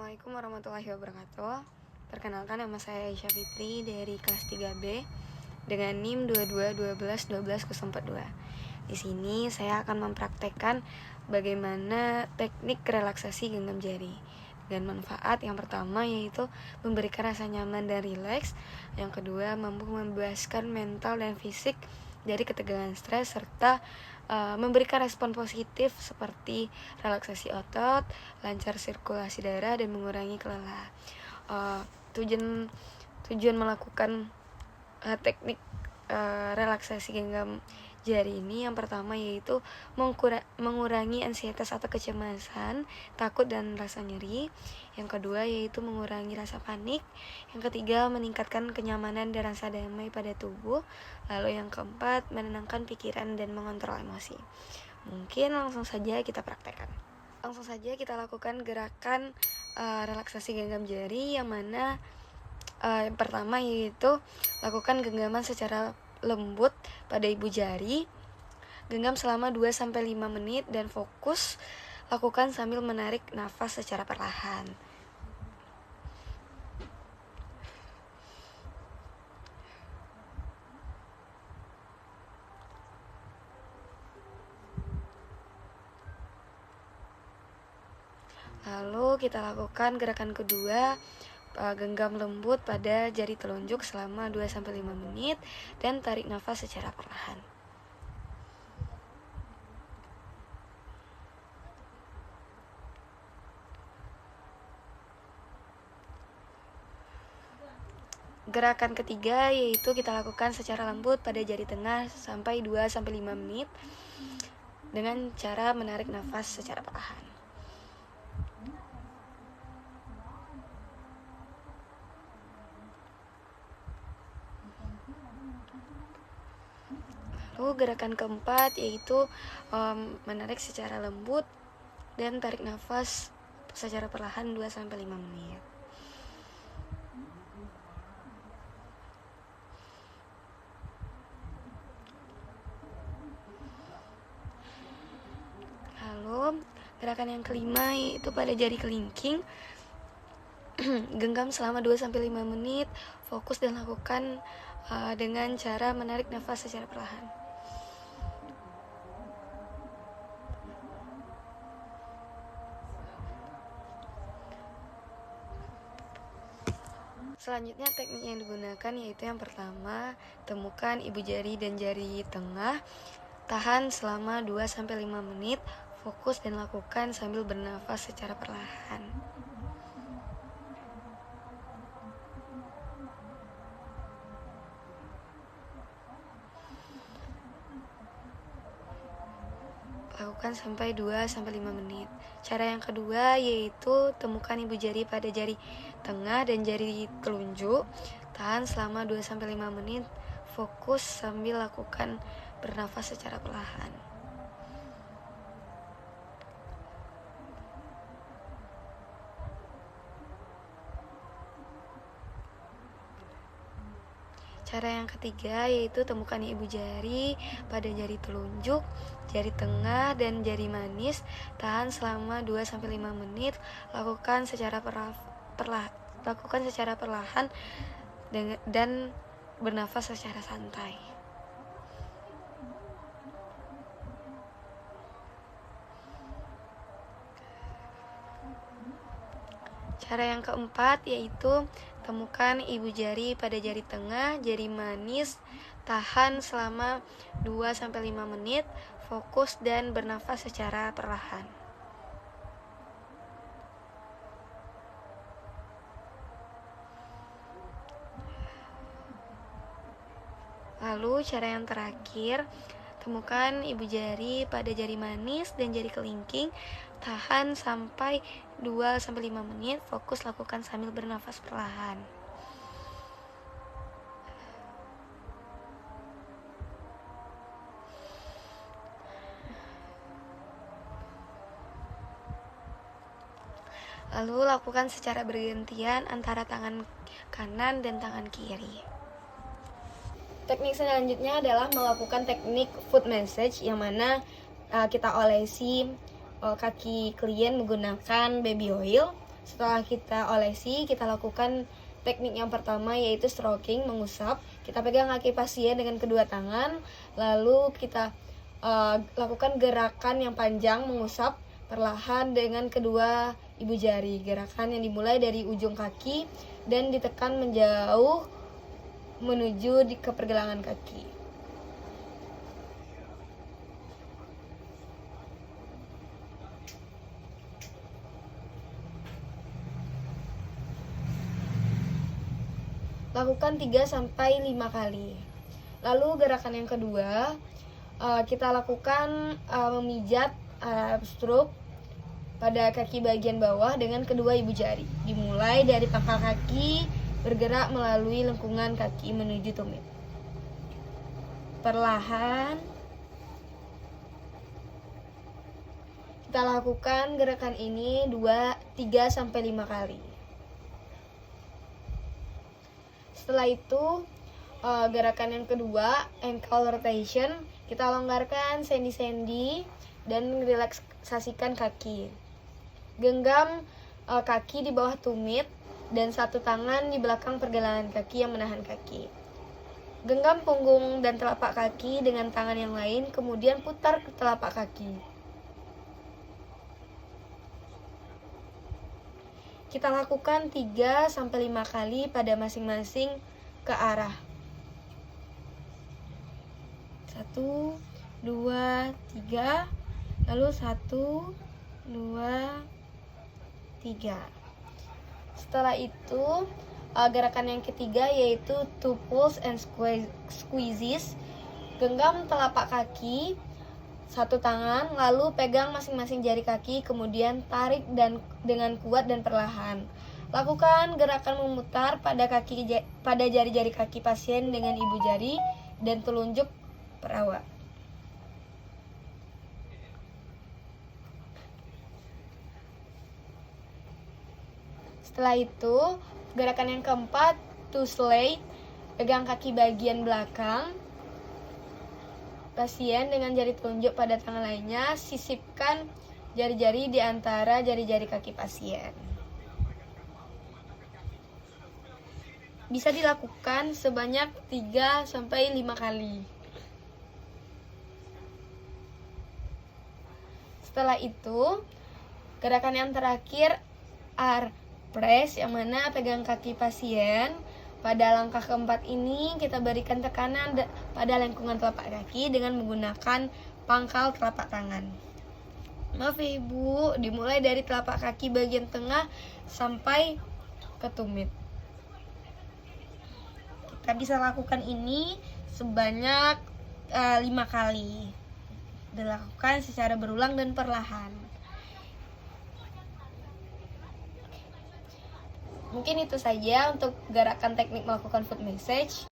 Assalamualaikum warahmatullahi wabarakatuh. Perkenalkan, nama saya Aisyah Fitri dari kelas 3B dengan NIM 22121242. Di sini saya akan mempraktekkan bagaimana teknik relaksasi genggam jari dengan manfaat yang pertama yaitu memberikan rasa nyaman dan rileks. Yang kedua, mampu membebaskan mental dan fisik dari ketegangan stres serta memberikan respon positif seperti relaksasi otot, lancar sirkulasi darah, dan mengurangi kelelahan. Tujuan melakukan teknik relaksasi genggam jari ini yang pertama yaitu mengurangi ansietas atau kecemasan, takut dan rasa nyeri. Yang kedua yaitu mengurangi rasa panik. Yang ketiga meningkatkan kenyamanan dan rasa damai pada tubuh. Lalu yang keempat menenangkan pikiran dan mengontrol emosi. Mungkin langsung saja kita praktekkan. Langsung saja kita lakukan gerakan relaksasi genggam jari yang mana yang pertama yaitu lakukan genggaman secara lembut pada ibu jari. Genggam selama 2-5 menit dan fokus lakukan sambil menarik nafas secara perlahan. Lalu kita lakukan gerakan kedua, genggam lembut pada jari telunjuk selama 2-5 menit dan tarik nafas secara perlahan. Gerakan ketiga yaitu kita lakukan secara lembut pada jari tengah sampai 2-5 menit dengan cara menarik nafas secara perlahan. Lalu gerakan keempat yaitu menarik secara lembut dan tarik nafas secara perlahan 2-5 menit. Lalu gerakan yang kelima yaitu pada jari kelingking. Genggam selama 2-5 menit, fokus dan lakukan dengan cara menarik nafas secara perlahan. Selanjutnya teknik yang digunakan yaitu yang pertama, temukan ibu jari dan jari tengah, tahan selama 2-5 menit, fokus dan lakukan sambil bernafas secara perlahan. Lakukan sampai 2-5 menit. Cara yang kedua yaitu temukan ibu jari pada jari tengah dan jari telunjuk. Tahan selama 2-5 menit. Fokus sambil lakukan bernafas secara perlahan. Cara yang ketiga yaitu temukan ibu jari pada jari telunjuk, jari tengah, dan jari manis. Tahan selama 2-5 menit. Lakukan secara perlahan dan bernafas secara santai. Cara yang keempat yaitu temukan ibu jari pada jari tengah, jari manis, tahan selama 2-5 menit, fokus dan bernafas secara perlahan. Lalu cara yang terakhir, temukan ibu jari pada jari manis dan jari kelingking, tahan sampai 2-5 menit, fokus lakukan sambil bernafas perlahan. Lalu lakukan secara bergantian antara tangan kanan dan tangan kiri. Teknik selanjutnya adalah melakukan teknik foot massage yang mana kita olesi kaki klien menggunakan baby oil Setelah kita olesi, kita lakukan teknik yang pertama yaitu stroking, mengusap. Kita pegang kaki pasien dengan kedua tangan, lalu kita lakukan gerakan yang panjang, mengusap perlahan dengan kedua ibu jari. Gerakan yang dimulai dari ujung kaki dan ditekan menjauh menuju ke pergelangan kaki. Lakukan 3-5 kali. Lalu gerakan yang kedua, kita lakukan memijat stroke pada kaki bagian bawah dengan kedua ibu jari. Dimulai dari pangkal kaki, bergerak melalui lengkungan kaki menuju tumit. Perlahan kita lakukan gerakan ini 3-5 kali. Setelah itu gerakan yang kedua, ankle rotation. Kita longgarkan sendi-sendi dan relaksasikan kaki. Genggam kaki di bawah tumit dan satu tangan di belakang pergelangan kaki yang menahan kaki. Genggam punggung dan telapak kaki dengan tangan yang lain, kemudian putar ke telapak kaki. Kita lakukan 3-5 kali pada masing-masing ke arah. 1, 2, 3. Lalu 1, 2, 3. Setelah itu gerakan yang ketiga yaitu two pulls and squeezes. Genggam telapak kaki satu tangan, lalu pegang masing-masing jari kaki, kemudian tarik dengan kuat dan perlahan. Lakukan gerakan memutar pada jari-jari kaki pasien dengan ibu jari dan telunjuk perawat. Setelah itu, gerakan yang keempat, to slide. Pegang kaki bagian belakang pasien dengan jari telunjuk pada tangan lainnya, sisipkan jari-jari di antara jari-jari kaki pasien. Bisa dilakukan sebanyak 3-5 kali. Setelah itu, gerakan yang terakhir, arm press, yang mana pegang kaki pasien. Pada langkah keempat ini kita berikan tekanan pada lengkungan telapak kaki dengan menggunakan pangkal telapak tangan. Maaf ya Ibu, dimulai dari telapak kaki bagian tengah sampai ke tumit. Kita bisa lakukan ini sebanyak 5 kali. Dilakukan secara berulang dan perlahan. Mungkin itu saja untuk gerakan teknik melakukan foot massage.